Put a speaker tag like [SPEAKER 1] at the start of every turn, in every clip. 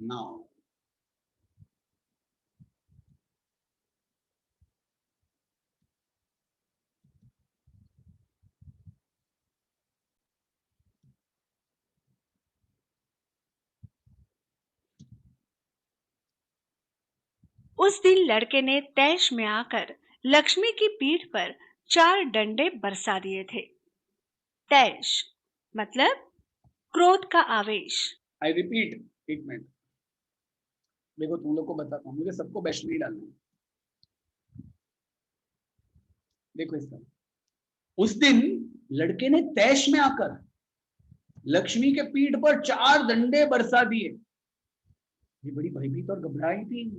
[SPEAKER 1] Now.
[SPEAKER 2] उस दिन लड़के ने तैश में आकर लक्ष्मी की पीठ पर 4 डंडे बरसा दिए थे। तैश मतलब क्रोध का आवेश।
[SPEAKER 1] आई रिपीट, एक मिनट, देखो तुम लोग को बताता हूँ, मुझे सबको बेस्ट नहीं डालना है। देखो इसका, उस दिन लड़के ने तैश में आकर लक्ष्मी के पीठ पर 4 डंडे बरसा दिए। ये बड़ी भयभीत और घबराई थी।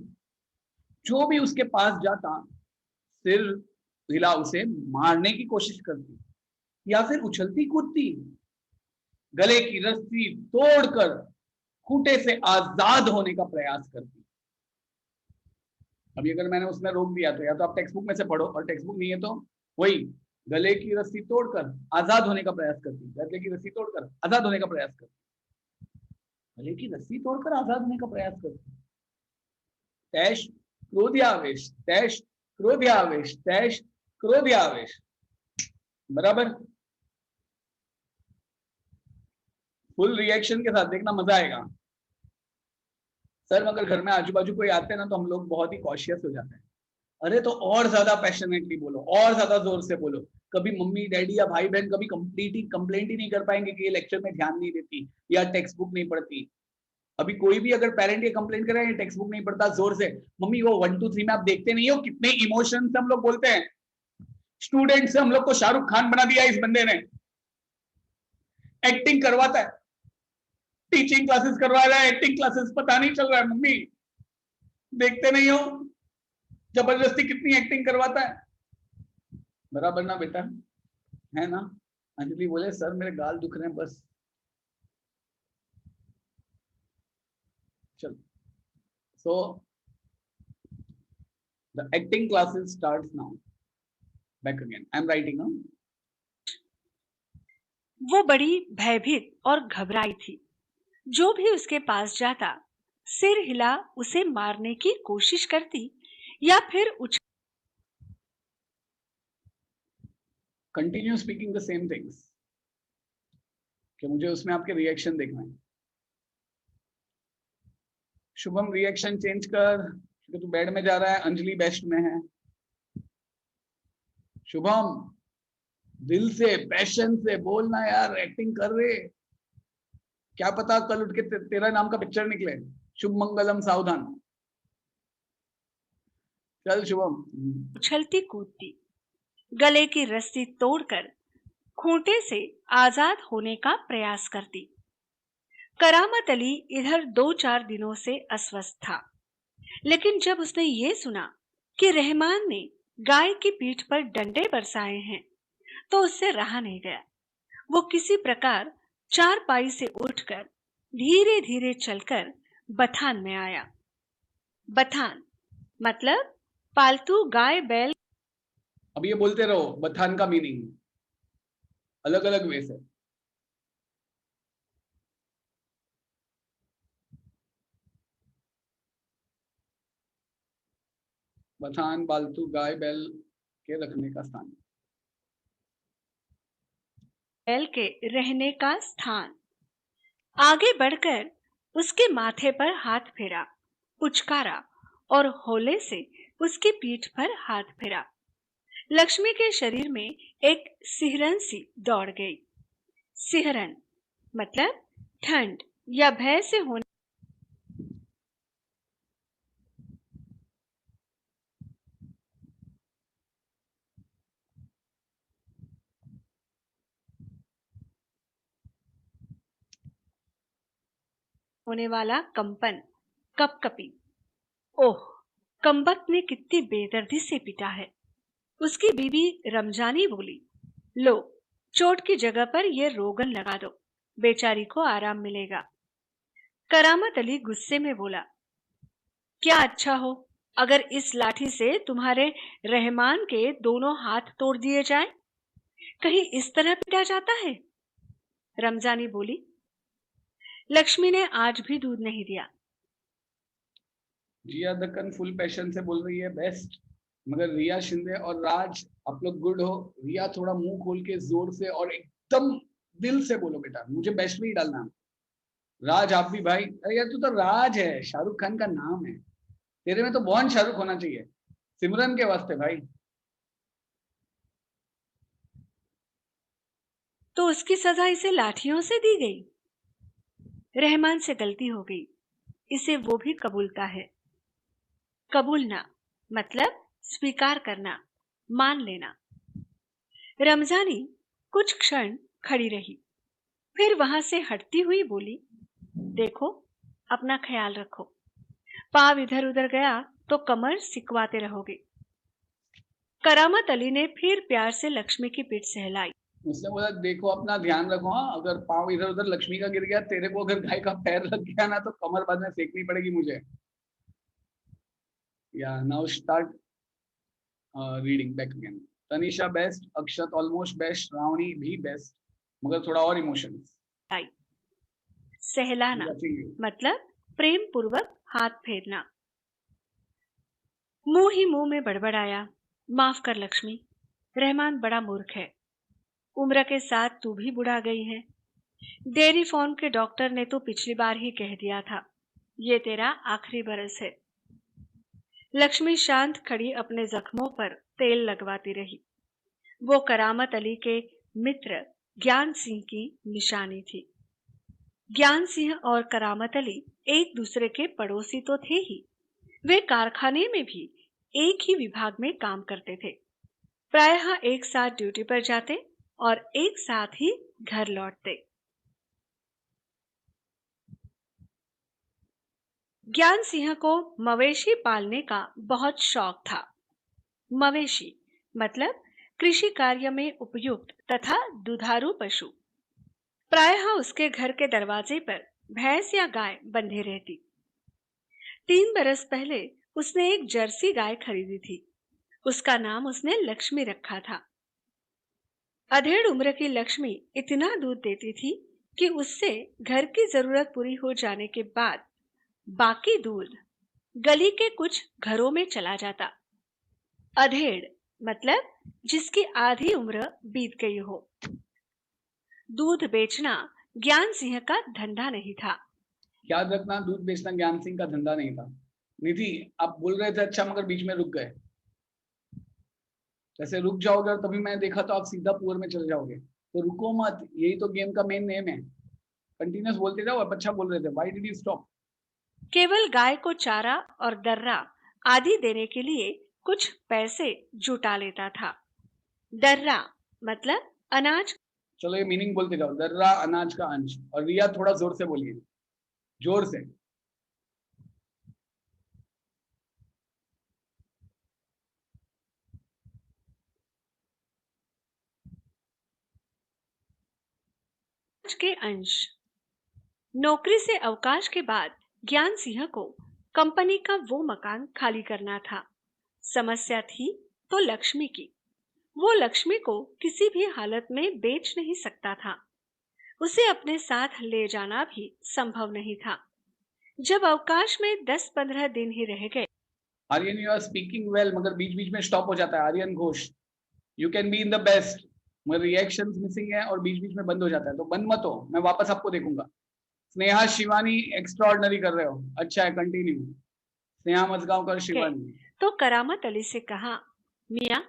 [SPEAKER 1] जो भी उसके पास जाता सिर हिला उसे मारने की कोशिश करती या फिर उछलती कूदती, गले की रस्सी तोड़कर खूंटे से आजाद होने का प्रयास करती। अभी अगर मैंने उसमें रोक दिया तो या तो आप टेक्स्ट बुक में से पढ़ो, और टेक्स्ट बुक नहीं है तो वही, गले की रस्सी तोड़कर आजाद होने का प्रयास करती, गले की रस्सी तोड़कर आजाद होने का प्रयास करती, गले की रस्सी तोड़कर आजाद होने का प्रयास करती। तैश क्रोध्यावेश, तैश क्रोध्यावेश, तैश क्रोध्यावेश। बराबर। फुल रिएक्शन के साथ देखना, मजा आएगा। सर अगर घर में आजू बाजू कोई आते हैं ना तो हम लोग बहुत ही कॉशियस हो जाते हैं। अरे तो और ज्यादा पैशनेटली बोलो, और ज्यादा जोर से बोलो। कभी मम्मी डैडी या भाई बहन कभी कंप्लेंट ही नहीं कर पाएंगे कि ये लेक्चर में ध्यान नहीं देती या टेक्स्ट बुक नहीं पढ़ती। अभी कोई भी अगर पेरेंट ये कंप्लेंट करे टेक्स्ट बुक नहीं पढ़ता, जोर से, मम्मी वो 1 2 3 में आप देखते नहीं हो कितने इमोशन से हम लोग बोलते हैं। स्टूडेंट से हम लोग को शाहरुख खान बना दिया इस बंदे ने। एक्टिंग करवाता है, टीचिंग क्लासेस करवा रहा है, एक्टिंग क्लासेस, पता नहीं चल रहा है। मम्मी देखते नहीं हो जबरदस्ती कितनी एक्टिंग करवाता है। बराबर ना बेटा, है ना। अंजलि बोले सर मेरे गाल दुख रहे हैं बस। चल, so the acting classes starts now. Back again, I am writing.
[SPEAKER 2] वो बड़ी भयभीत और घबराई थी। जो भी उसके पास जाता सिर हिला उसे मारने की कोशिश करती या फिर
[SPEAKER 1] continue speaking the same things, कि मुझे उसमें आपके रिएक्शन देखना है। शुभम रिएक्शन चेंज कर, क्योंकि तू बेड में जा रहा है, अंजलि बेस्ट में है। शुभम दिल से पैशन से बोलना यार, एक्टिंग कर रहे, क्या पता कल उठ के तेरा नाम का पिक्चर निकले। शुभ मंगलम सावधान। चल शुभम।
[SPEAKER 2] उछलती कूदती, गले की रस्सी तोड़कर खूंटे से आजाद होने का प्रयास करती। करामत अली इधर 2-4 दिनों से अस्वस्थ था, लेकिन जब उसने ये सुना कि रहमान ने गाय की पीठ पर डंडे बरसाए हैं तो उससे रहा नहीं गया। वो किसी प्रकार चारपाई से उठकर धीरे धीरे चलकर बथान में आया। बथान मतलब पालतू गाय बैल।
[SPEAKER 1] अब ये बोलते रहो बथान का मीनिंग अलग अलग वे से। बथान पालतू गाय बैल के रखने का स्थान।
[SPEAKER 2] बैल के रहने का स्थान। आगे बढ़कर उसके माथे पर हाथ फेरा, पुचकारा और होले से उसकी पीठ पर हाथ फेरा। लक्ष्मी के शरीर में एक सिहरन सी दौड़ गई। सिहरन मतलब ठंड या भय से होने वाला कंपन, कपकपी। ओह, कमबख्त ने कितनी बेदर्दी से पिटा है। उसकी बीवी रमजानी बोली, लो चोट की जगह पर ये रोगन लगा दो, बेचारी को आराम मिलेगा। करामत अली गुस्से में बोला, क्या अच्छा हो अगर इस लाठी से तुम्हारे रहमान के दोनों हाथ तोड़ दिए जाएं? कहीं इस तरह पिटा जाता है? रमजानी बोली। लक्ष्मी ने आज भी दूध नहीं दिया।
[SPEAKER 1] जिया दक्कन फुल पैशन से बोल रही है बेस्ट, मगर रिया शिंदे और राज आप लोग गुड हो। रिया थोड़ा मुंह खोल के जोर से और एकदम दिल से बोलो बेटा, मुझे बेस्ट में ही डालना है। राज आप भी भाई, अरे यार तू तो राज है, शाहरुख खान का नाम है, तेरे में तो बॉर्न शाहरुख होना चाहिए, सिमरन के वास्ते भाई।
[SPEAKER 2] तो उसकी सजा इसे लाठियों से दी गई। रहमान से गलती हो गई, इसे वो भी कबूलता है। कबूलना मतलब स्वीकार करना, मान लेना। रमजानी कुछ क्षण खड़ी रही, फिर वहां से हटती हुई बोली, देखो अपना ख्याल रखो, पाव इधर उधर गया तो कमर सिकवाते रहोगे। करामत अली ने फिर प्यार से लक्ष्मी की पीठ सहलाई।
[SPEAKER 1] उसने बोला देखो अपना ध्यान रखो, हाँ अगर पाँव इधर उधर लक्ष्मी का गिर गया, तेरे को अगर गाय का पैर लग गया ना तो कमर बाद में सेकनी पड़ेगी मुझे। या now start reading back again. Tanisha best, Akshat almost best, Ravani भी बेस्ट, मगर थोड़ा और इमोशंस।
[SPEAKER 2] सहलाना मतलब प्रेम पूर्वक हाथ फेरना। मुंह ही मुंह में बड़बड़ाया, माफ कर लक्ष्मी, रहमान बड़ा मूर्ख है, उम्र के साथ तू भी बुढ़ा गई है। डेयरी फार्म के डॉक्टर ने तो पिछली बार ही कह दिया था, ये तेरा आखिरी बरस है। लक्ष्मी शांत खड़ी अपने जख्मों पर तेल लगवाती रही। वो करामत अली के मित्र ज्ञान सिंह की निशानी थी। ज्ञान सिंह और करामत अली एक दूसरे के पड़ोसी तो थे ही, वे कारखाने में भी एक ही विभाग में काम करते थे। प्रायः एक साथ ड्यूटी पर जाते और एक साथ ही घर लौटते। ज्ञान सिंह को मवेशी पालने का बहुत शौक था। मवेशी मतलब कृषि कार्य में उपयुक्त तथा दुधारू पशु। प्रायः उसके घर के दरवाजे पर भैंस या गाय बंधे रहती। 3 बरस पहले उसने एक जर्सी गाय खरीदी थी। उसका नाम उसने लक्ष्मी रखा था। अधेड़ उम्र की लक्ष्मी इतना दूध देती थी कि उससे घर की जरूरत पूरी हो जाने के बाद बाकी दूध गली के कुछ घरों में चला जाता। अधेड़ मतलब जिसकी आधी उम्र बीत गई हो। दूध बेचना ज्ञान सिंह का धंधा नहीं था।
[SPEAKER 1] याद रखना, दूध बेचना ज्ञान सिंह का धंधा नहीं था। निधि आप बोल रहे थे अच्छा, मगर बीच में रुक गए। जैसे रुक जाओगे और तभी मैंने देखा तो आप सीधा पुअर में चले जाओगे, तो रुको मत, यही तो गेम का मेन नेम है। कंटिन्यूस बोलते जाओ। आप अच्छा बोल रहे थे, व्हाई डिड यू स्टॉप?
[SPEAKER 2] केवल गाय को चारा और दर्रा आदि देने के लिए कुछ पैसे जुटा लेता था। दर्रा मतलब अनाज।
[SPEAKER 1] चलो ये मीनिंग बोलते जाओ। दर्रा अनाज का अंश। और रिया थोड़ा जोर से बोलिए, जोर से।
[SPEAKER 2] के अंश। नौकरी से अवकाश के बाद ज्ञान सिंह को कंपनी का वो मकान खाली करना था। समस्या थी तो लक्ष्मी की। वो लक्ष्मी को किसी भी हालत में बेच नहीं सकता था। उसे अपने साथ ले जाना भी संभव नहीं था। जब अवकाश में 10-15 दिन ही रह गए।
[SPEAKER 1] Aryan you are speaking well, मगर बीच बीच में स्टॉप हो जाता है। Aryan Ghosh, you can be in the best, मगर रिएक्शन मिसिंग है और बीच बीच में बंद हो जाता है, तो बंद मत हो, मैं वापस आपको देखूंगा। स्नेहा शिवानी एक्स्ट्रा ऑर्डनरी कर रहे हो, अच्छा है, कंटिन्यू। स्नेहा मजगांवकर शिवानी।
[SPEAKER 2] तो करामत अली से कहा, मियाँ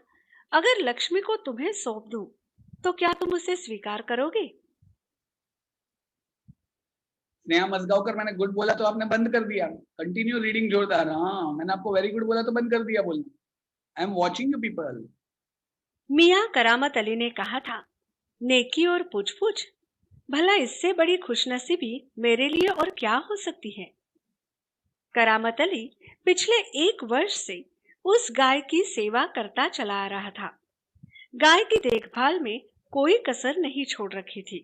[SPEAKER 2] अगर लक्ष्मी को तुम्हें सौंप दूं तो क्या तुम उसे स्वीकार करोगे?
[SPEAKER 1] स्नेहा मजगांवकर, मैंने गुड बोला तो आपने बंद कर दिया। कंटिन्यू रीडिंग जोरदार। हाँ मैंने आपको वेरी गुड बोला तो बंद कर दिया बोलना। I am watching you people.
[SPEAKER 2] मियाँ करामत अली ने कहा था, नेकी और पूछ पूछ, भला इससे बड़ी खुशनसीबी मेरे लिए और क्या हो सकती है? करामत अली पिछले 1 वर्ष से उस गाय की सेवा करता चला आ रहा था। गाय की देखभाल में कोई कसर नहीं छोड़ रखी थी।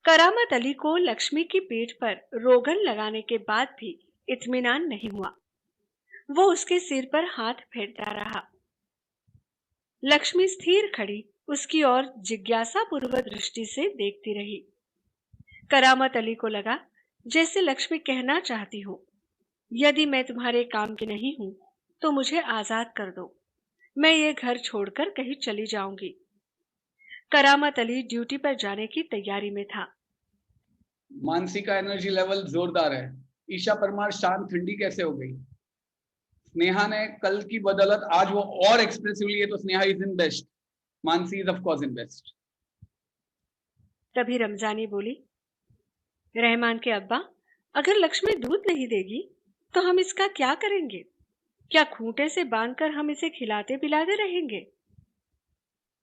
[SPEAKER 2] करामत अली को लक्ष्मी की पीठ पर रोगन लगाने के बाद भी इत्मीनान नहीं हुआ। वो उसके सिर पर हाथ फेरता रहा। लक्ष्मी स्थिर खड़ी उसकी ओर जिज्ञासा पूर्वक दृष्टि से देखती रही। करामत अली को लगा जैसे लक्ष्मी कहना चाहती हो, यदि मैं तुम्हारे काम की नहीं हूं तो मुझे आजाद कर दो। मैं ये घर छोड़कर कहीं चली जाऊंगी। करामत अली ड्यूटी पर जाने की तैयारी में था।
[SPEAKER 1] मानसी का एनर्जी लेवल जोरदार है। ईशा परमार शांत ठंडी कैसे हो गई? स्नेहा ने कल की बदौलत आज वो और एक्सप्रेसिवली है, तो Sneha is in best, Mansi is of course in best.
[SPEAKER 2] तभी रमजानी बोली, रहमान के अब्बा, अगर लक्ष्मी दूध नहीं देगी तो हम इसका क्या करेंगे? क्या खूंटे से बांधकर हम इसे खिलाते पिलाते रहेंगे?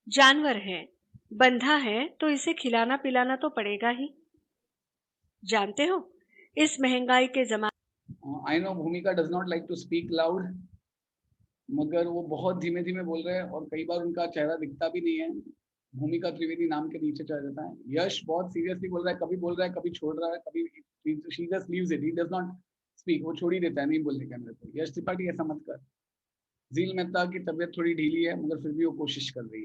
[SPEAKER 2] जानवर है, बंधा है तो इसे खिलाना पिलाना तो पड़ेगा ही। जानते हो, इस महंगाई के जमाने
[SPEAKER 1] I know Bhumika does not like to speak loud, मगर वो बहुत धीमे धीमे बोल रहे हैं और कई बार उनका चेहरा दिखता भी नहीं है। भूमिका त्रिवेदी नाम के नीचे चढ़ जाता है। यश बहुत सीरियसली बोल रहा है, कभी बोल रहा है, कभी छोड़ रहा है, कभी she just leaves it, he does not speak, वो छोड़ ही देता है, नहीं बोलने का मेरे को। यश त्रिपाठी ऐसा मत कर। झील मेहता की तबीयत थोड़ी ढीली है मगर फिर भी वो कोशिश कर रही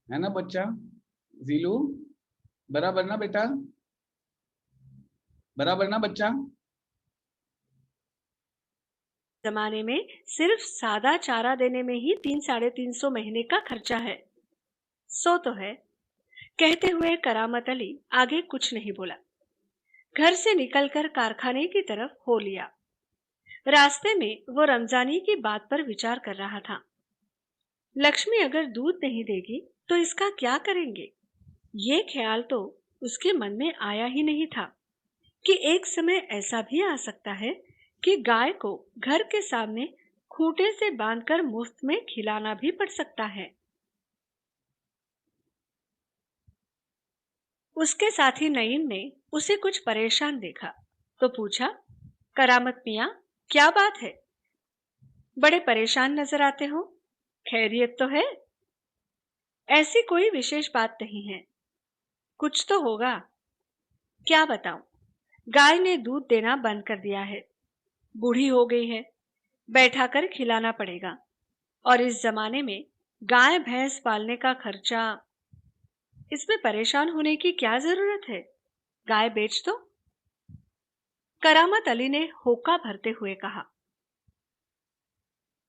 [SPEAKER 1] है ना बच्चा? जीलू बराबर ना बेटा, बराबर ना बच्चा?
[SPEAKER 2] जमाने में सिर्फ सादा चारा देने में ही 300-350 महीने का खर्चा है। सो तो है। कहते हुए करामत अली आगे कुछ नहीं बोला। घर से निकलकर कारखाने की तरफ हो लिया। रास्ते में वो रमजानी की बात पर विचार कर रहा था। लक्ष्मी अगर दूध नहीं देगी तो इसका क्या करेंगे? ये ख्याल तो उसके मन में आया ही नहीं था कि एक समय ऐसा भी आ सकता है कि गाय को घर के सामने खूंटे से बांधकर मुफ्त में खिलाना भी पड़ सकता है। उसके साथी नईम ने उसे कुछ परेशान देखा तो पूछा, करामत मियाँ, क्या बात है? बड़े परेशान नजर आते हो, खैरियत तो है? ऐसी कोई विशेष बात नहीं है, कुछ तो होगा। क्या बताऊं? गाय ने दूध देना बंद कर दिया है, बूढ़ी हो गई है, बैठा कर खिलाना पड़ेगा। और इस जमाने में गाय भैंस पालने का खर्चा, इसमें परेशान होने की क्या जरूरत है? गाय बेच दो। करामत अली ने होका भरते हुए कहा,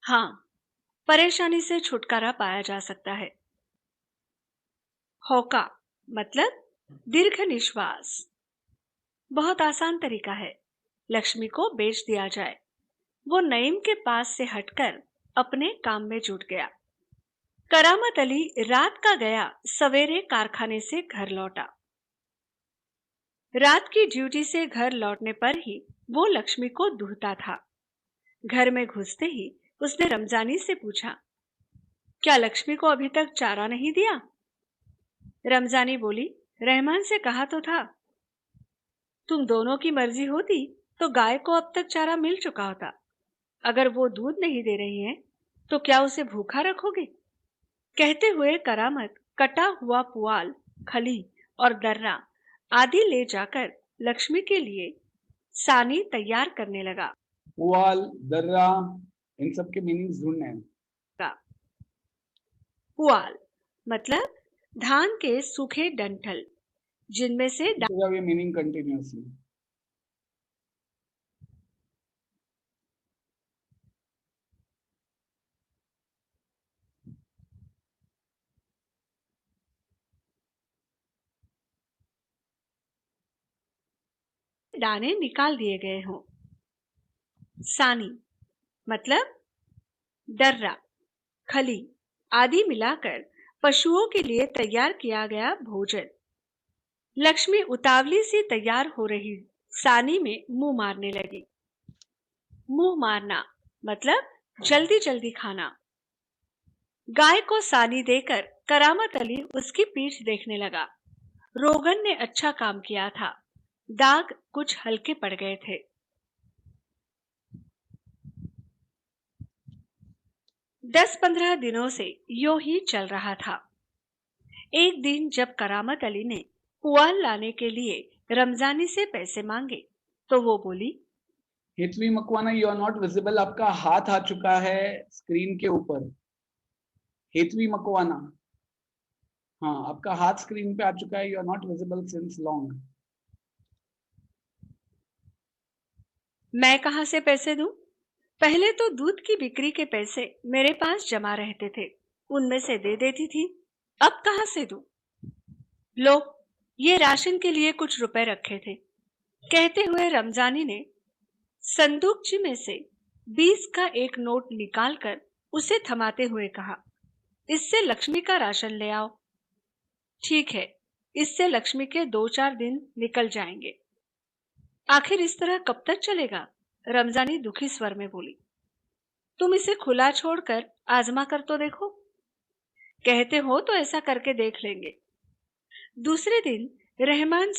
[SPEAKER 2] हाँ, परेशानी से छुटकारा पाया जा सकता है। होका मतलब दीर्घ निश्वास। बहुत आसान तरीका है, लक्ष्मी को बेच दिया जाए। वो नईम के पास से हटकर अपने काम में जुट गया। करामत अली रात का गया सवेरे कारखाने से घर लौटा। रात की ड्यूटी से घर लौटने पर ही वो लक्ष्मी को दूहता था। घर में घुसते ही उसने रमजानी से पूछा, क्या लक्ष्मी को अभी तक चारा नहीं दिया? रमजानी बोली, रहमान से कहा तो था। तुम दोनों की मर्जी होती तो गाय को अब तक चारा मिल चुका होता। अगर वो दूध नहीं दे रही है तो क्या उसे भूखा रखोगे? कहते हुए करामत कटा हुआ पुआल, खली और दर्रा आदि ले जाकर लक्ष्मी के लिए सानी तैयार करने लगा।
[SPEAKER 1] पुआल, दर्रा, इन सब के मीनिंग्स ढूंढने हैं।
[SPEAKER 2] पुआल मतलब धान के सूखे डंठल, जिनमें से
[SPEAKER 1] ये मीनिंग कंटिन्यूअसली।
[SPEAKER 2] दाने निकाल दिए गए हों। सानी मतलब दर्रा, खली आदि मिलाकर पशुओं के लिए तैयार किया गया भोजन। लक्ष्मी उतावली सी तैयार हो रही सानी में मुंह मारने लगी। मुंह मारना मतलब जल्दी जल्दी खाना। गाय को सानी देकर करामत अली उसकी पीठ देखने लगा। रोगन ने अच्छा काम किया था, दाग कुछ हल्के पड़ गए थे। 10-15 दिनों से यूं ही चल रहा था। एक दिन जब करामत अली ने पुआल लाने के लिए रमजानी से पैसे मांगे तो वो बोली,
[SPEAKER 1] Hetvi Makwana, you are not visible. आपका हाथ आ चुका है स्क्रीन के ऊपर। हेतवी मकवाना, हाँ, आपका हाथ स्क्रीन पे आ चुका है। You are not visible since long.
[SPEAKER 2] मैं कहाँ से पैसे दूं? पहले तो दूध की बिक्री के पैसे मेरे पास जमा रहते थे, उनमें से दे देती थी। अब कहाँ से दूं? लो, ये राशन के लिए कुछ रुपए रखे थे, कहते हुए रमजानी ने संदूकची में से 20 का एक नोट निकालकर उसे थमाते हुए कहा, इससे लक्ष्मी का राशन ले आओ। ठीक है, इससे लक्ष्मी के 2-4 दिन निकल जाएंगे। आखिर इस तरह कब तक चलेगा? रमजानी दुखी स्वर में बोली। तुम इसे खुला छोड़कर आजमा कर तो देखो। कहते हो तो ऐसा करके देख लेंगे। दूसरे दिन रहमान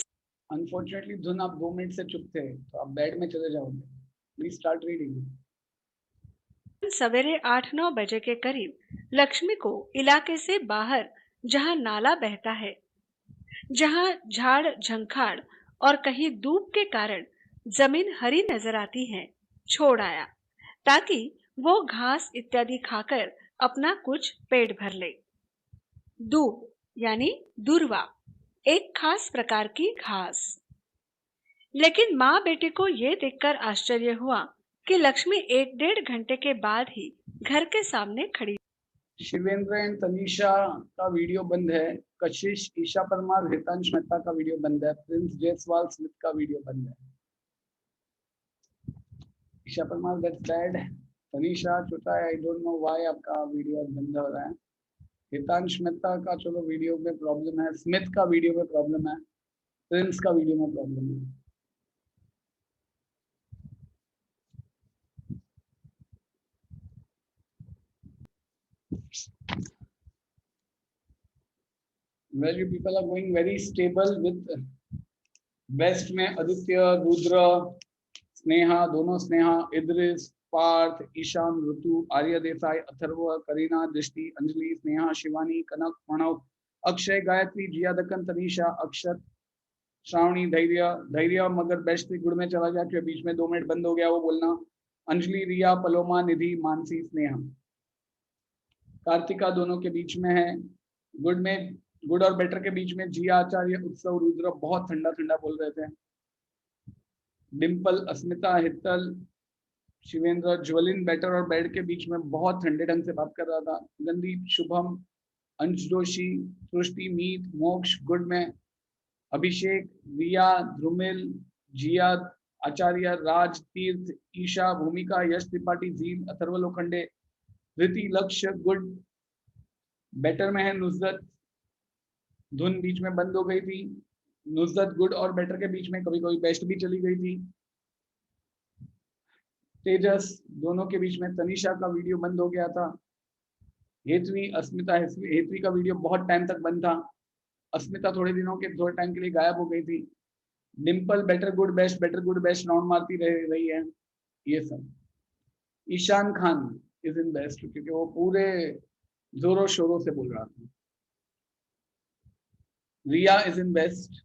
[SPEAKER 1] अनफॉर्चुनेटली धुन, आप 2 मिनट से चुप थे तो आप बेड में चले जाओगे। Please start reading.
[SPEAKER 2] सवेरे 8-9 बजे के करीब लक्ष्मी को इलाके से बाहर, जहां नाला बहता है, जहां झाड़ झंखाड़ और कहीं धूप के कारण जमीन हरी नजर आती है, छोड़ आया, ताकि वो घास इत्यादि खाकर अपना कुछ पेट भर ले। दूब यानी दूर्वा, एक खास प्रकार की घास। लेकिन माँ बेटे को यह देखकर आश्चर्य हुआ कि लक्ष्मी 1-1.5 घंटे के बाद ही घर के सामने खड़ी।
[SPEAKER 1] शिवेंद्र एंड तनीषा का वीडियो बंद है। कशिश, ईशा परमार, हितांश मेहता का वीडियो बंद है। प्रिंस जयसवाल स्मिथ का वीडियो बंद है। Isha Parmar, that's bad. तनीषा छोटा है, आई डोंट नो व्हाई आपका वीडियो बंद हो रहा है। हितांश मेहता का चलो वीडियो में प्रॉब्लम है, स्मिथ का वीडियो में प्रॉब्लम है, प्रिंस का वीडियो में प्रॉब्लम है। Well, you people are going very stable with best में आदित्य, रुद्र, स्नेहा, दोनों स्नेहा, इद्रिस, पार्थ, ईशान, ऋतु, आर्य देसाई, अथर्व, करीना, दृष्टि, अंजलि, स्नेहा, शिवानी, कनक, प्रणव, अक्षय, गायत्री, जिया दक्कन, तनीषा, अक्षत, श्रावणी, धैर्य। धैर्य मगर बेस्ट गुड़ में चला गया क्योंकि बीच में 2 मिनट बंद हो गया वो बोलना। अंजलि, रिया, पलोमा, निधि, मानसी, स्नेहा। कार्तिका दोनों के बीच में है। गुड और बेटर के बीच में जिया, आचार्य, उत्सव, रुद्र बहुत ठंडा ठंडा बोल रहे थे। डिम्पल, अस्मिता, हितल, शिवेंद्र, ज्वलिन बेटर और बेड के बीच में बहुत ठंडे ढंग से बात कर रहा था। गंदीप, शुभम, अंश जोशी, सृष्टि, मीत, मोक्ष गुड में। अभिषेक, रिया, ध्रुमिल, जिया, आचार्य, राज, तीर्थ, ईशा, भूमिका, यश त्रिपाठी, झील, अथर्व लोखंडे, ऋति, लक्ष्य गुड। बेटर में है नुसरत। धुन बीच में बंद हो गई थी। नुसरत गुड और बेटर के बीच में कभी कभी बेस्ट भी चली गई थी। तेजस दोनों के बीच में। तनीषा का वीडियो बंद हो गया था। हेतवी, अस्मिता, हेतवी का वीडियो बहुत टाइम तक बंद था। अस्मिता थोड़े टाइम के लिए गायब हो गई थी। Dimple, better good best, better good best round मारती रही है। ये सब। Ishaan Khan is in best क्योंकि वो पूरे जोरों शोरों से बोल रहा था। Riya is in best.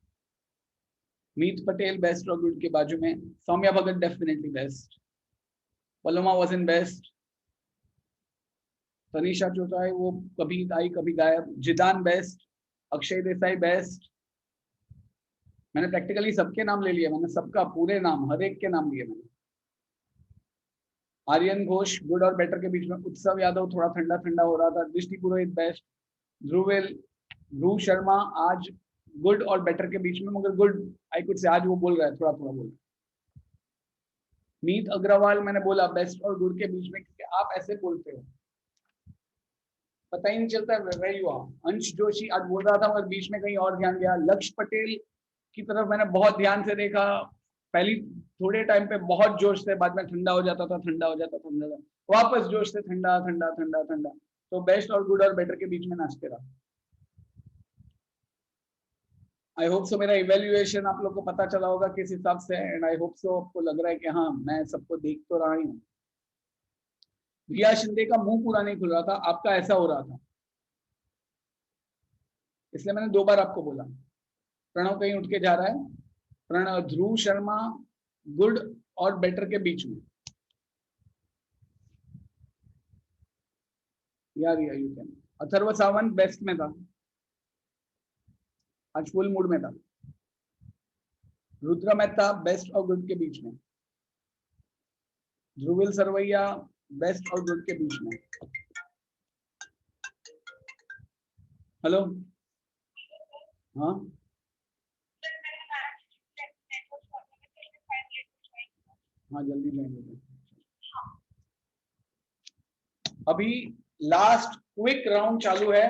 [SPEAKER 1] Meet Patel best और गुड के बाजू में। Saumya Bhagat definitely best. Paloma was in best. Tanisha Chautai वो कभी आई कभी गायब। जिदान बेस्ट। अक्षय देसाई बेस्ट। मैंने प्रैक्टिकली सबके नाम ले लिए, मैंने सबका पूरे नाम हर एक के नाम लिए मैंने। आर्यन घोष गुड और बेटर के बीच में। उत्सव यादव थोड़ा ठंडा ठंडा हो रहा था। दृष्टि पुरोहित बेस्ट। ध्रुवेल, ध्रुव शर्मा आज गुड और बेटर के बीच में, मगर गुड आई कुड से आज वो बोल रहा है, थोड़ा थोड़ा बोल रहा है। मीत अग्रवाल मैंने बोला बेस्ट और गुड के बीच में क्योंकि आप ऐसे बोलते हो, पता ही नहीं चलता वह युवा। अंश जोशी आज बोल रहा था मगर बीच में कहीं और ध्यान गया। लक्ष्य पटेल की तरफ मैंने बहुत ध्यान से देखा। पहली थोड़े टाइम पे बहुत जोश से, बाद में ठंडा हो जाता था, ठंडा हो जाता, ठंडा वापस जोश से, ठंडा ठंडा ठंडा ठंडा। तो बेस्ट और गुड और बेटर के बीच में नाचते रहा। आई होप सो मेरा इवेल्युएशन आप लोग को पता चला होगा किस हिसाब से, एंड आई होप सो आपको लग रहा है कि हाँ मैं सबको देख तो रहा हूँ। रिया शिंदे का मुंह पूरा नहीं खुल रहा था, आपका ऐसा हो रहा था, इसलिए मैंने 2 बार आपको बोला। प्रणव कहीं उठ के जा रहा है। प्रणव, ध्रुव शर्मा गुड और बेटर के बीच में। यार you can. Atharva Sawant best में था, आज फुल मूड में था। रुद्र मेहता बेस्ट और गुड के बीच में। ध्रुविल सरवैया बेस्ट और गुड के बीच में। हेलो, हाँ हाँ जल्दी जाएंगे। अभी लास्ट क्विक राउंड चालू है,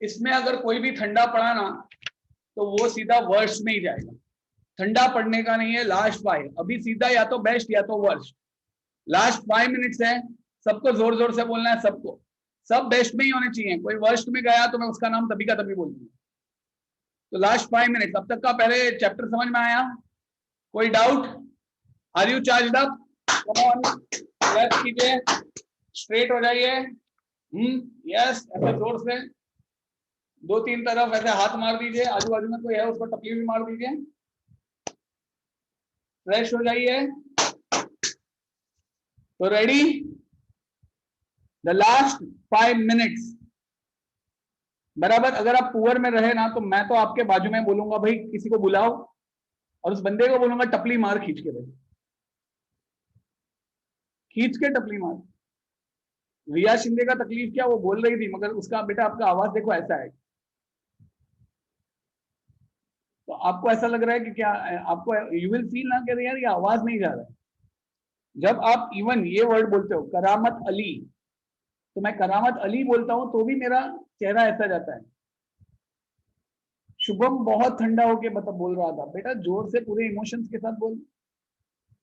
[SPEAKER 1] इसमें अगर कोई भी ठंडा पड़ा ना तो वो सीधा वर्स्ट में ही जाएगा। ठंडा पड़ने का नहीं है, लास्ट 5 अभी सीधा या तो बेस्ट या तो वर्स्ट। लास्ट 5 मिनट्स है, सबको जोर जोर से बोलना है, सबको सब बेस्ट में ही होने चाहिए। कोई वर्स्ट में गया तो मैं उसका नाम तभी का तभी बोल दूंगा। तो लास्ट 5 मिनट्स, अब तक का पहले चैप्टर समझ में आया? कोई doubt? Are you charged up? Come on, clap कीजिए, स्ट्रेट हो जाइए। यस, ऐसे जोर से 2-3 तरफ ऐसे हाथ मार दीजिए, आजू बाजू में कोई है उसको टपली भी मार दीजिए, फ्रेश हो जाइए। तो रेडी, द लास्ट 5 मिनट्स। बराबर, अगर आप पुअर में रहे ना तो मैं तो आपके बाजू में बोलूंगा भाई किसी को बुलाओ, और उस बंदे को बोलूंगा टपली मार खींच के, भाई खींच के टपली मार। रिया शिंदे का तकलीफ क्या, वो बोल रही थी, मगर उसका बेटा आपका आवाज देखो ऐसा है। तो आपको ऐसा लग रहा है कि क्या आपको, यू विल फील ना कि यार ये आवाज नहीं जा रहा है। जब आप इवन ये वर्ड बोलते हो करामत अली, तो मैं करामत अली बोलता हूं तो भी मेरा चेहरा ऐसा जाता है। शुभम बहुत ठंडा होके मतलब बोल रहा था, बेटा जोर से पूरे इमोशंस के साथ बोल।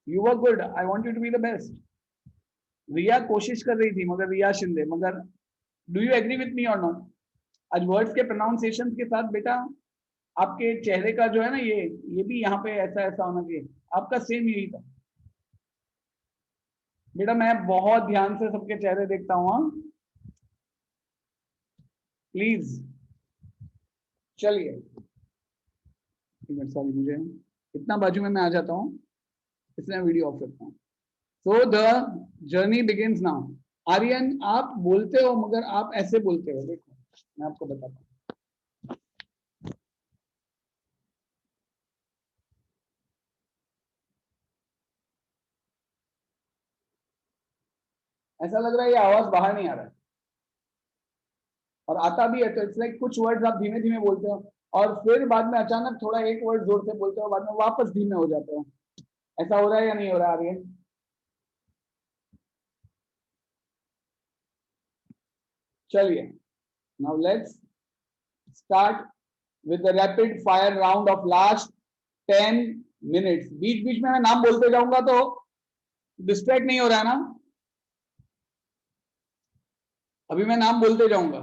[SPEAKER 1] You were good, I want you to be the best. Riya कोशिश कर रही थी, मगर रिया शिंदे, मगर do you agree with me or not? आज वर्ड्स के प्रोनाउंसिएशन के साथ बेटा आपके चेहरे का जो है ना, ये भी यहाँ पे ऐसा ऐसा होना चाहिए। आपका सेम यही था बेटा, मैं बहुत ध्यान से सबके चेहरे देखता हूँ। हाँ प्लीज, चलिए सॉरी, मुझे इतना बाजू में मैं आ जाता हूँ, इसलिए मैं वीडियो ऑफ करता हूँ। So the journey begins now. Aryan आप बोलते हो, मगर आप ऐसे बोलते हो, देखो मैं आपको बताता हूँ। ऐसा लग रहा है ये आवाज बाहर नहीं आ रहा है, और आता भी है तो इट्स लाइक कुछ वर्ड्स आप धीमे धीमे बोलते हो, और फिर बाद में अचानक थोड़ा एक वर्ड जोर से बोलते हो, बाद में वापस धीमे हो जाते हो। ऐसा हो रहा है या नहीं हो रहा आर्यन? चलिए, now let's start with the rapid fire round of last 10 minutes. बीच बीच में मैं नाम बोलते जाऊंगा तो डिस्ट्रैक्ट नहीं हो रहा है ना? अभी मैं नाम बोलते जाऊंगा।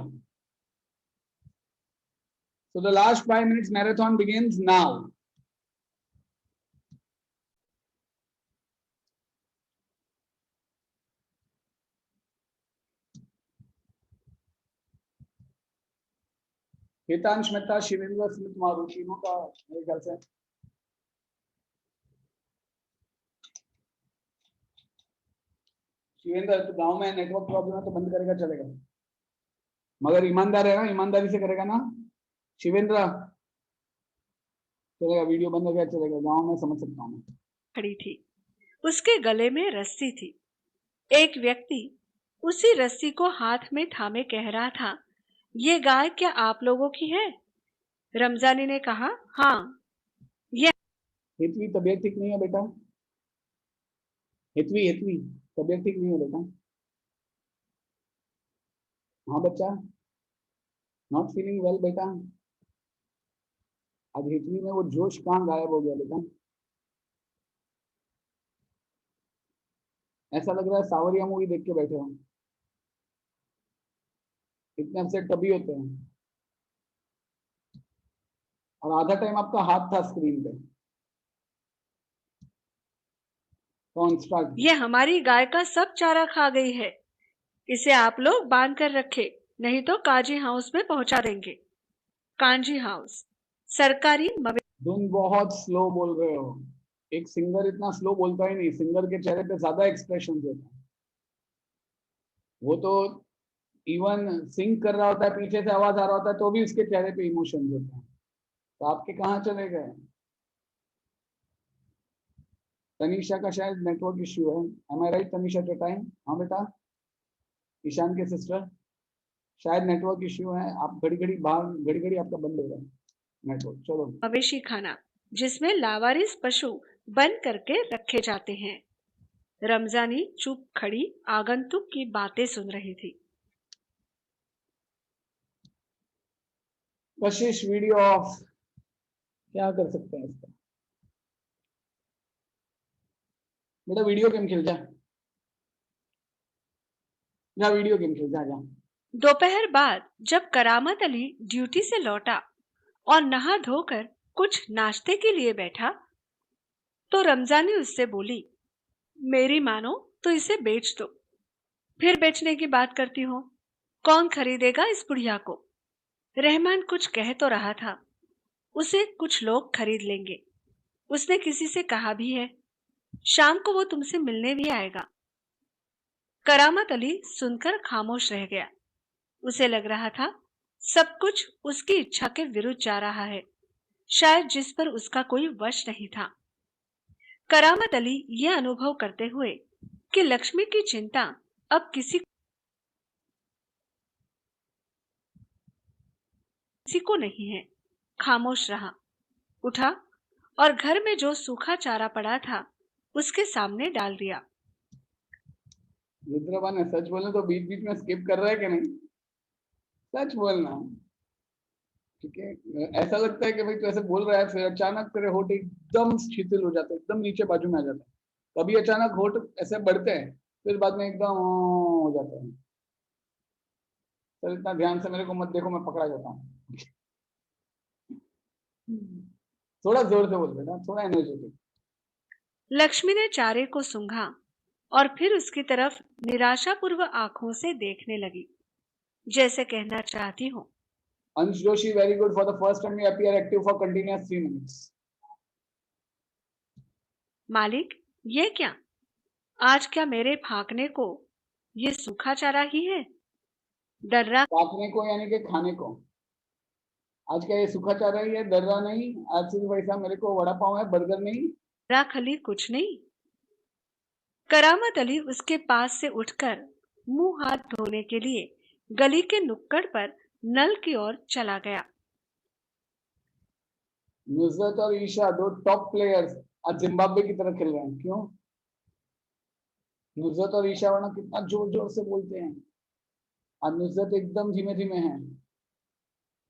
[SPEAKER 1] So the last 5 minutes marathon begins now. Hitansh Mehta, Shivendra Smith मारू, तीनों का मेरे ख्याल से। शिवेंद्र तो गांव में नेटवर्क प्रॉब्लम है तो बंद करेगा चलेगा, मगर ईमानदार है ना, ईमानदारी से करेगा ना शिवेंद्र? चलेगा, वीडियो बंद हो गया चलेगा, गांव में समझ सकता हूँ।
[SPEAKER 2] खड़ी थी, उसके गले में रस्सी थी। एक व्यक्ति उसी रस्सी को हाथ में थामे कह रहा था, ये गाय क्या आप लोगों की है? रमजानी ने कहा, हाँ। यह
[SPEAKER 1] हितवी तबीयत ठीक नहीं है बेटा, हितवी हितवी तबीयत ठीक नहीं है बेटा। हाँ बच्चा, नॉट फीलिंग वेल बेटा। आज हितवी में वो जोश कहाँ गायब हो गया बेटा? ऐसा लग रहा है सावरिया मूवी देख के बैठे हो, इतने अपसेट तभी होते हैं। और आधा टाइम आपका हाथ था स्क्रीन पे। कौन स्टार्ट?
[SPEAKER 2] ये हमारी गाय का सब चारा खा गई है, इसे आप लोग बांध कर रखे, नहीं तो काजी हाउस में पहुंचा देंगे। कांजी हाउस सरकारी
[SPEAKER 1] धुन बहुत स्लो बोल रहे हो, एक सिंगर इतना स्लो बोलता ही नहीं, सिंगर के चेहरे पे ज्यादा एक्सप्रेशन होता है। वो तो इवन सिंग कर रहा होता है, पीछे से आवाज आ रहा होता है तो भी उसके चेहरे पे इमोशंस होते हैं। तो आपके कहाँ चले गए? तनीषा का शायद नेटवर्क इश्यू है, am I right Tanisha two time? हाँ बेटा, ईशान के सिस्टर, शायद नेटवर्क इश्यू है, आप घड़ी घड़ी आपका बंद हो रहा है नेटवर्क। चलो,
[SPEAKER 2] मवेशी खाना जिसमें लावारिस पशु बंद करके रखे जाते हैं। रमजानी चुप खड़ी आगंतुक की बातें सुन रही थी।
[SPEAKER 1] कशिश वीडियो ऑफ, क्या कर सकते हैं इसका? बेटा वीडियो गेम खेल जा, वीडियो गेम खेल जा।
[SPEAKER 2] दोपहर बाद जब करामत अली ड्यूटी से लौटा और नहा धोकर कुछ नाश्ते के लिए बैठा तो रमजानी उससे बोली, मेरी मानो तो इसे बेच दो। फिर बेचने की बात करती हो, कौन खरीदेगा इस बुढ़िया को? रहमान कुछ कह तो रहा था, उसे कुछ लोग खरीद लेंगे। उसने किसी से कहा भी है, शाम को वो तुमसे मिलने भी आएगा। करामत अली सुनकर खामोश रह गया। उसे लग रहा था सब कुछ उसकी इच्छा के विरुद्ध जा रहा है, शायद जिस पर उसका कोई वश नहीं था। करामत अली यह अनुभव करते हुए कि लक्ष्मी की चिंता अब किसी को नहीं है, खामोश रहा। उठा और घर में जो सूखा चारा पड़ा था उसके सामने डाल दिया।
[SPEAKER 1] रुद्रबा ने सच बोले तो बीच बीच में स्किप कर रहा है कि नहीं? सच बोलना, ठीक है? ऐसा लगता है कि भाई तू ऐसे बोल रहा है, फिर अचानक तेरे होठ एकदम शिथिल हो जाते हैं, एकदम नीचे बाजू में आ जाते हैं। कभी अचानक होठ ऐसे बढ़ते हैं, फिर बाद में एकदम हो जाते हैं। सर इतना ध्यान से मेरे को मत देखो, मैं पकड़ा जाता हूँ। थोड़ा जोर से बोल बेटा, थोड़ा एनर्जेटिक।
[SPEAKER 2] लक्ष्मी ने चारे को सूंघा और फिर उसकी तरफ निराशापूर्वक आंखों से देखने लगी, जैसे कहना चाहती हो,
[SPEAKER 1] अंश Joshi very good, for the first time you appear active for continuous 3 minutes.
[SPEAKER 2] मालिक ये क्या? आज क्या मेरे भागने को ये सूखा चारा ही है? दर्रा
[SPEAKER 1] काटने को यानी कि खाने को। आज क्या ये सूखा चारा ही है, दर्रा नहीं? आज सिर्फ वैसा मेरे को वड़ा पाव है, बर्गर नहीं।
[SPEAKER 2] खली कुछ नहीं। करामत अली उसके पास से उठकर मुंह हाथ धोने के लिए गली के नुक्कड़ पर नल की ओर चला गया।
[SPEAKER 1] नुसरत और ईशा दो टॉप प्लेयर्स आज जिम्बाब्वे की तरफ खेल रहे हैं। क्यों? नुसरत और ईशा वरना कितना जोर जोर से बोलते हैं, आज नुसरत एकदम धीमे धीमे हैं।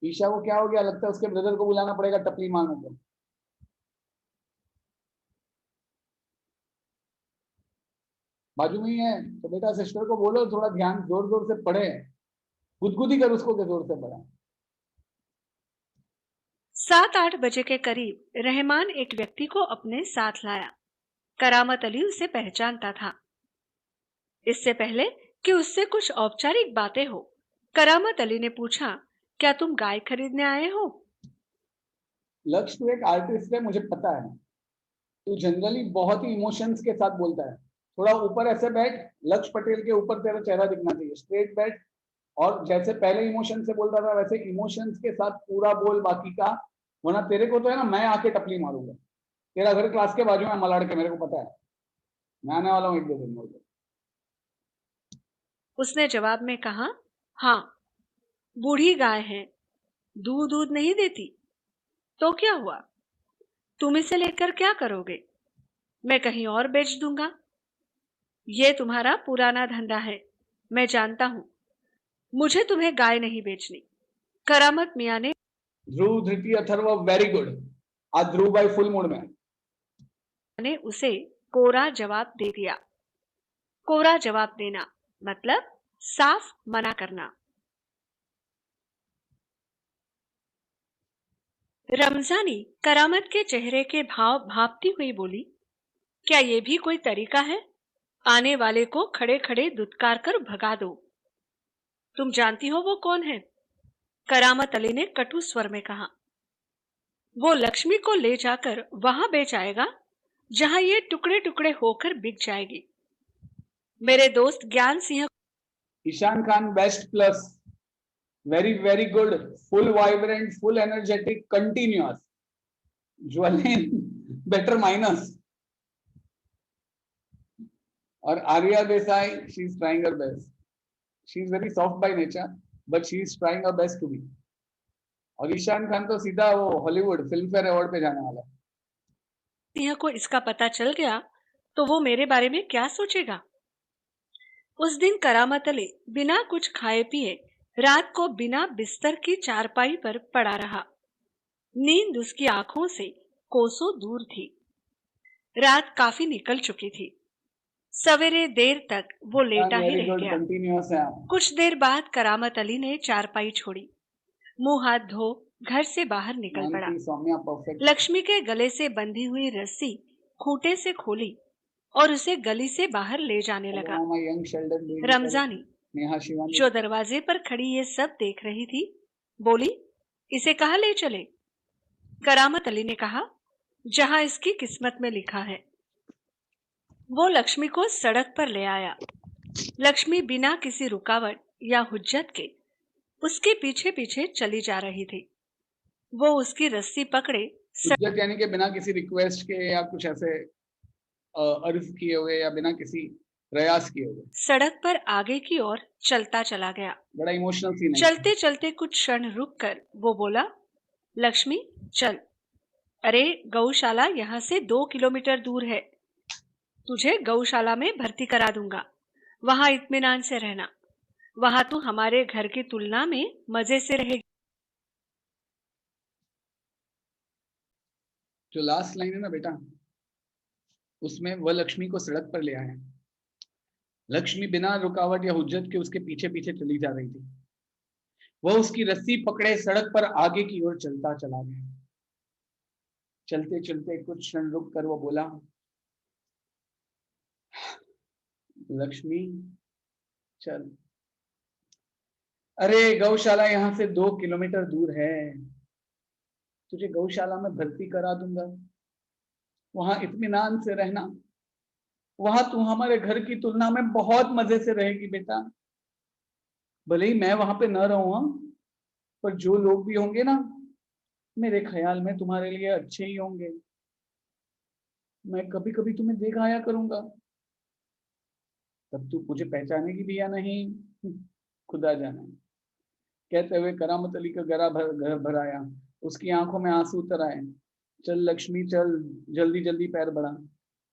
[SPEAKER 1] ईशा को क्या हो गया? लगता है उसके ब्रदर को बुलाना पड़ेगा टपली मारने को। बाजू में ही है तो बेटा सिस्टर को बोलो थोड़ा ध्यान, जोर जोर से पढ़े, गुदगुदी कर उसको के जोर से पढ़े।
[SPEAKER 2] 7-8 बजे के करीब रहमान एक व्यक्ति को अपने साथ लाया। करामत अली उसे पहचानता था। इससे पहले कि उससे कुछ औपचारिक बातें हो, करामत अली ने पूछा, क्या तुम गाय खरीदने आए हो?
[SPEAKER 1] लक्ष्य तू एक आर्टिस्ट है, मुझे पता है। तू जनरली बहुत ही इमोशंस के साथ बोलता है। थोड़ा ऊपर ऐसे बैठ, लक्ष्य पटेल के ऊपर तेरा चेहरा दिखना चाहिए, स्ट्रेट बैठ, और जैसे पहले इमोशन से बोलता था वैसे इमोशंस के साथ पूरा बोल बाकी का, वरना तेरे को तो है ना मैं आके टपली मारूंगा। तेरा घर क्लास के बाजू में मलाड़ के, मेरे को पता है, मैं आने वाला हूँ 1-2 दिन में।
[SPEAKER 2] उसने जवाब में कहा, हाँ, बूढ़ी गाय है, दूध नहीं देती। तो क्या हुआ? तुम इसे लेकर क्या करोगे? मैं कहीं और बेच दूंगा। ये तुम्हारा पुराना धंधा है, मैं जानता हूं। मुझे तुम्हें गाय नहीं बेचनी। करामत मियां
[SPEAKER 1] ध्रुव धृति अथर्व वेरी गुड। आज ध्रुव भाई फुल मूड में।
[SPEAKER 2] ने उसे कोरा जवाब दे दिया। कोरा जवाब देना मतलब साफ मना करना। रमजानी करामत के चेहरे के भाव भांपती हुई बोली, क्या ये भी कोई तरीका है? आने वाले को खड़े खड़े दुत्कार कर भगा दो। तुम जानती हो वो कौन है? करामत अली ने कटु स्वर में कहा। वो लक्ष्मी को ले जाकर वहां बेच आएगा जहां ये टुकड़े टुकड़े होकर बिक जाएगी। मेरे दोस्त Gyan Singh
[SPEAKER 1] Ishaan Khan best plus, very very good, full vibrant, full energetic, continuous. Jwalin better minus. और Arya Desai, she is trying her best, she is very soft by nature but she is trying her best to be. और ईशान खान तो सीधा वो Hollywood film fair award पे जाने वाला है।
[SPEAKER 2] सिंह को इसका पता चल गया तो वो मेरे बारे में क्या सोचेगा। उस दिन करामत अली बिना कुछ खाए पिए रात को बिना बिस्तर की चारपाई पर पड़ा रहा। नींद उसकी आंखों से कोसों दूर थी। रात काफी निकल चुकी थी। सवेरे देर तक वो लेटा ही
[SPEAKER 1] वेरी
[SPEAKER 2] रह
[SPEAKER 1] गुड,
[SPEAKER 2] गया।
[SPEAKER 1] कंटिन्यूअस है आप।
[SPEAKER 2] कुछ देर बाद करामत अली ने चारपाई छोड़ी, मुंह हाथ धो घर से बाहर निकल पड़ा।
[SPEAKER 1] मानसी, सौम्या, परफेक्ट।
[SPEAKER 2] लक्ष्मी के गले से बंधी हुई रस्सी खूंटे से खोली और उसे गली से बाहर ले जाने लगा।
[SPEAKER 1] Hello my young Sheldon baby,
[SPEAKER 2] Ramzani
[SPEAKER 1] Neha Shivani.
[SPEAKER 2] जो दरवाजे पर खड़ी ये सब देख रही थी, बोली, इसे कहाँ ले चले? करामत अली ने कहा, जहां इसकी किस्मत में लिखा है। वो लक्ष्मी को सड़क पर ले आया। लक्ष्मी बिना किसी रुकावट या हुज्जत के उसके पीछे पीछे चली जा रही थी। वो उसकी रस्सी पकड़े
[SPEAKER 1] हुज्जत यानी कि बिना किसी रिक्वेस्ट के या कुछ ऐसे अर्ज किए हुए या बिना किसी प्रयास किए हुए।
[SPEAKER 2] सड़क पर आगे की ओर चलता चला गया।
[SPEAKER 1] बड़ा इमोशनल सीन है।
[SPEAKER 2] चलते चलते कुछ क्षण रुककर वो बोला, लक्ष्मी चल। अरे गौशाला यहाँ से 2 किलोमीटर दूर है। तुझे गौशाला में भर्ती करा दूंगा। वहां इत्मीनान से रहना। वहां तू हमारे घर की तुलना में मजे से रहेगी।
[SPEAKER 1] जो लास्ट लाइन है ना बेटा, उसमें वह लक्ष्मी को सड़क पर ले आया। लक्ष्मी बिना रुकावट या हुज्जत के उसके पीछे पीछे चली जा रही थी। वह उसकी रस्सी पकड़े सड़क पर आगे की ओर चलता चला गया। चलते चलते कुछ क्षण रुक कर वो बोला, लक्ष्मी चल। अरे गौशाला यहाँ से 2 किलोमीटर दूर है। तुझे गौशाला में भर्ती करा दूंगा। वहां इत्मीनान से रहना। वहां तू हमारे घर की तुलना में बहुत मजे से रहेगी बेटा। भले ही मैं वहां पे न रहूं, पर जो लोग भी होंगे ना, मेरे ख्याल में तुम्हारे लिए अच्छे ही होंगे। मैं कभी कभी तुम्हें देख आया करूंगा। तब तू मुझे पहचानेगी भी या नहीं, खुदा जाने। कहते हुए करामत अली का घर भर आया। उसकी आंखों में आंसू उतर आए। चल लक्ष्मी चल, जल्दी जल्दी पैर बढ़ा।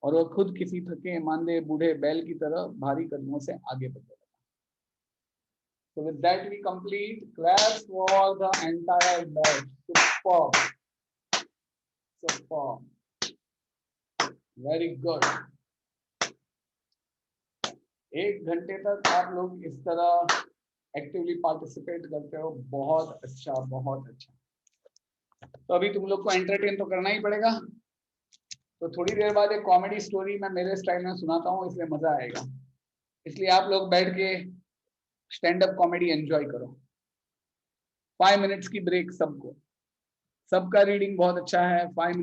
[SPEAKER 1] और वह खुद किसी थके मांदे बूढ़े बैल की तरह भारी कदमों से आगे बढ़ने लगा। So with that we complete. Claps for the entire batch. Superb. Superb. Very good. 1 घंटे तक आप लोग इस तरह एक्टिवली पार्टिसिपेट करते हो, बहुत अच्छा, बहुत अच्छा। तो अभी तुम लोग को एंटरटेन तो करना ही पड़ेगा। तो थोड़ी देर बाद एक कॉमेडी स्टोरी मैं मेरे स्टाइल में सुनाता हूँ, इसलिए मजा आएगा। इसलिए आप लोग बैठ के स्टैंड अप कॉमेडी एंजॉय करो। 5 मिनट्स की ब्रेक सबको। सबका रीडिंग बहुत अच्छा है। 5